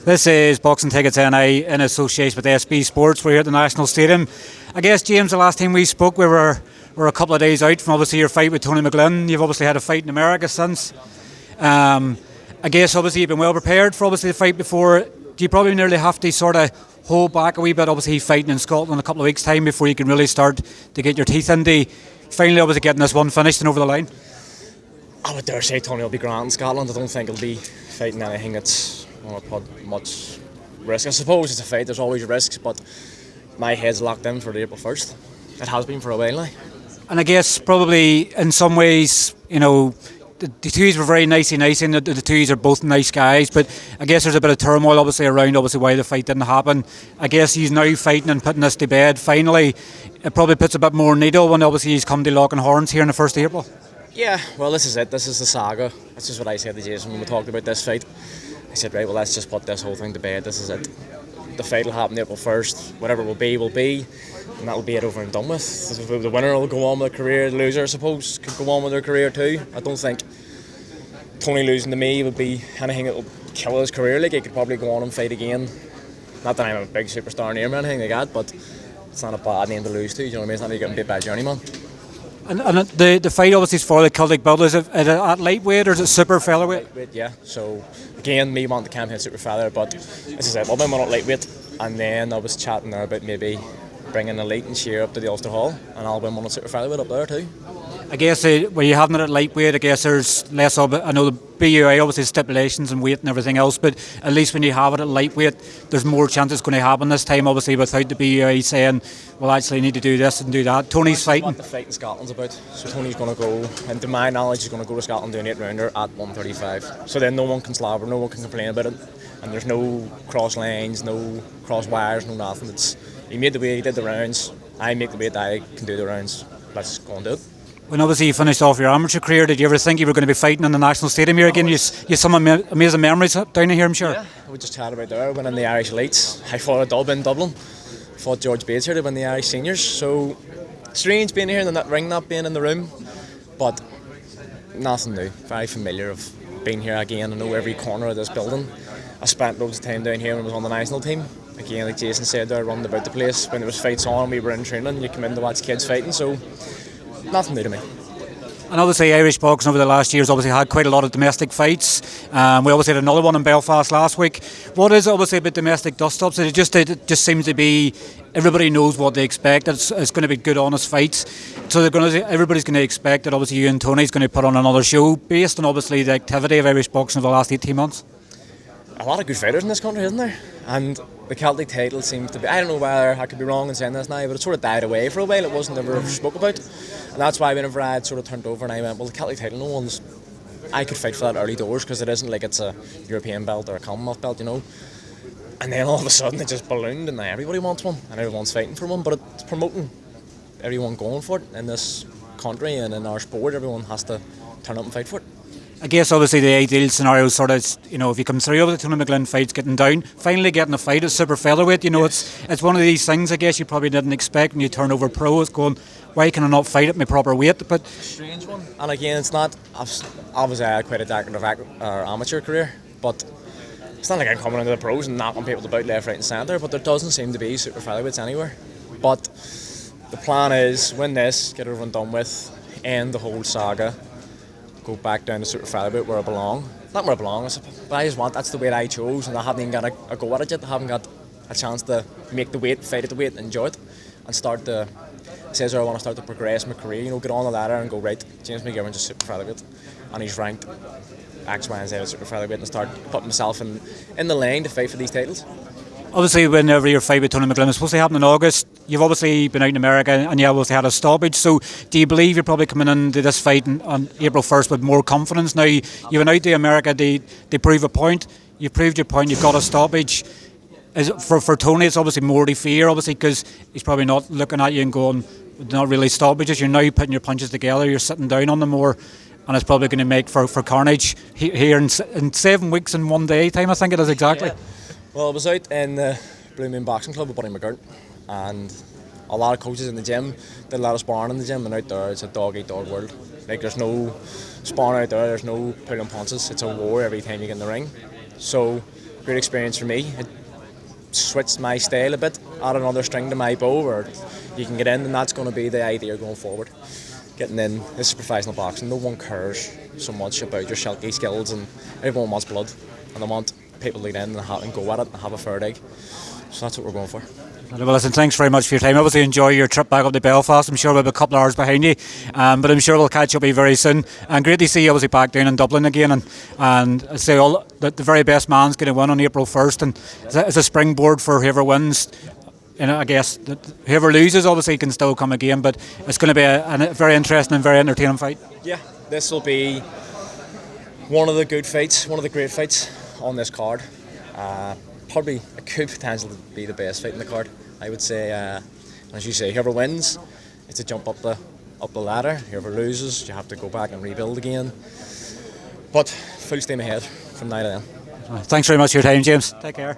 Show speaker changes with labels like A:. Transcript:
A: This is Boxing Tickets NI in association with SB Sports. We're here at the National Stadium. I guess, James, the last time we spoke, we're a couple of days out from obviously your fight with Tony McGivern. You've obviously had a fight in America since. I guess obviously you've been well prepared for obviously the fight before. Do you probably nearly have to sort of hold back a wee bit, obviously fighting in Scotland in a couple of weeks' time before you can really start to get your teeth into finally obviously getting this one finished and over the line?
B: I would dare say Tony will be grand in Scotland. I don't think he'll be fighting anything that's put much risk. I suppose it's a fight, there's always risks, but my head's locked in for the April 1st. It has been for a while now.
A: And I guess probably in some ways, the twos were very nice and the twos are both nice guys, but I guess there's a bit of turmoil obviously around why the fight didn't happen. I guess he's now fighting and putting this to bed finally. It probably puts a bit more needle when obviously he's come to locking horns here on the 1st of April.
B: Yeah, well, this is it. This is the saga. That's just what I said to Jason when we talked about this fight. I said, right, well, let's just put this whole thing to bed. This is it. The fight will happen April 1st. Whatever will be, and that'll be it over and done with. The winner will go on with their career. The loser, I suppose, could go on with their career too. I don't think Tony losing to me would be anything that will kill his career. Like, he could probably go on and fight again. Not that I'm a big superstar name or anything like that, but it's not a bad name to lose to. You know what I mean? It's not like you're getting beat by a journeyman.
A: And the fight obviously is for the Celtic belt. Is it at lightweight or is it super featherweight?
B: Lightweight, yeah. So again, me want the campaign super feather, but this is it. I'll win one at lightweight, and then I was chatting there about maybe bringing Elite and Sheer up to the Ulster Hall, and I'll win one at super featherweight up there too.
A: I guess when you're having it at lightweight, I guess there's less of it. I know the BUI obviously stipulations and weight and everything else, but at least when you have it at lightweight, there's more chance it's going to happen this time, obviously, without the BUI saying, well, actually, you need to do this and do that. Tony's fighting.
B: What the fight in Scotland's about. So Tony's going to go, and to my knowledge, he's going to go to Scotland do an 8-rounder at 135. So then no one can slobber, no one can complain about it, and there's no cross lines, no cross wires, no nothing. He made the weight, he did the rounds. I make the weight, I can do the rounds. Let's go and do it.
A: When obviously you finished off your amateur career, did you ever think you were going to be fighting in the National Stadium here again? You some amazing memories down here, I'm sure.
B: Yeah, we just chatted about there, winning the Irish Elites. I fought a dub in Dublin. Fought George Bates here to win the Irish Seniors. So strange being here in the ring, not being in the room, but nothing new. Very familiar of being here again. I know every corner of this building. I spent loads of time down here when I was on the national team. Again, like Jason said, there, running about the place. When there was fights on, we were in training. You come in to watch kids fighting, so nothing new to me.
A: And obviously Irish boxing over the last years obviously had quite a lot of domestic fights. We obviously had another one in Belfast last week. What is it obviously about domestic dust-ups? It just seems to be everybody knows what they expect. It's going to be good, honest fights. So everybody's going to expect that obviously you and Tony's going to put on another show based on obviously the activity of Irish boxing over the last 18 months.
B: A lot of good fighters in this country, isn't there? And the Celtic title seems to be, I don't know whether I could be wrong in saying this now, but it sort of died away for a while. It wasn't ever spoke about. And that's why whenever I had sort of turned over and I went, well, the Celtic title, I could fight for that early doors because it isn't like it's a European belt or a Commonwealth belt, And then all of a sudden it just ballooned and now everybody wants one and everyone's fighting for one, but it's promoting everyone going for it in this country and in our sport. Everyone has to turn up and fight for it.
A: I guess obviously the ideal scenario is sort of, if you come through over the Tony McGivern fights, getting down, finally getting a fight at Super Featherweight, it's one of these things I guess you probably didn't expect when you turn over pro. It's going, why can I not fight at my proper weight? But
B: strange one. And again, it's not, obviously I had quite a decorative amateur career, but it's not like I'm coming into the pros and knocking people about left, right and centre, but there doesn't seem to be Super Featherweights anywhere. But the plan is win this, get it over and done with, end the whole saga, go back down to Super Featherweight where I belong. Not where I belong, but I just want, that's the weight I chose, and I haven't even got a go at it yet. I haven't got a chance to make the weight, fight at the weight, enjoy it, and start to, says I want to start to progress my career, get on the ladder and go, right, James McGivern just Super Featherweight, and he's ranked X, Y and Z at Super Featherweight, and start putting myself in the lane to fight for these titles.
A: Obviously, whenever your fight with Tony McGivern is supposed to happen in August, you've obviously been out in America and you obviously had a stoppage. So, do you believe you're probably coming into this fight on April 1st with more confidence? Now, you went out to America, they prove a point, you proved your point, you've got a stoppage. For Tony, it's obviously more to fear, obviously, because he's probably not looking at you and going, not really stoppages. You're now putting your punches together, you're sitting down on them more, and it's probably going to make for carnage here in 7 weeks and 1 day time, I think it is exactly.
B: Yeah. Well, I was out in the Blue Moon Boxing Club with Buddy McGivern, and a lot of coaches in the gym did a lot of sparring in the gym, and out there it's a dog-eat-dog world. Like, there's no sparring out there, there's no pulling punches, it's a war every time you get in the ring. So great experience for me. It switched my style a bit, add another string to my bow where you can get in, and that's going to be the idea going forward. Getting in, this is professional boxing. No one cares so much about your shilky skills, and everyone wants blood, and they want people to get in and go at it and have a fair dig. So that's what we're going for.
A: Well, listen, thanks very much for your time. Obviously, enjoy your trip back up to Belfast. I'm sure we'll have a couple of hours behind you, but I'm sure we'll catch up with you very soon. And great to see you obviously back down in Dublin again. And I say all the very best man's going to win on April 1st, and it's a springboard for whoever wins. You know, I guess whoever loses obviously can still come again, but it's going to be a very interesting and very entertaining fight.
B: Yeah, this will be one of the good fights, one of the great fights on this card. Probably it could potentially be the best fight in the card. I would say, as you say, whoever wins, it's a jump up the ladder. Whoever loses, you have to go back and rebuild again. But full steam ahead from now to then.
A: Thanks very much for your time, James. Take care.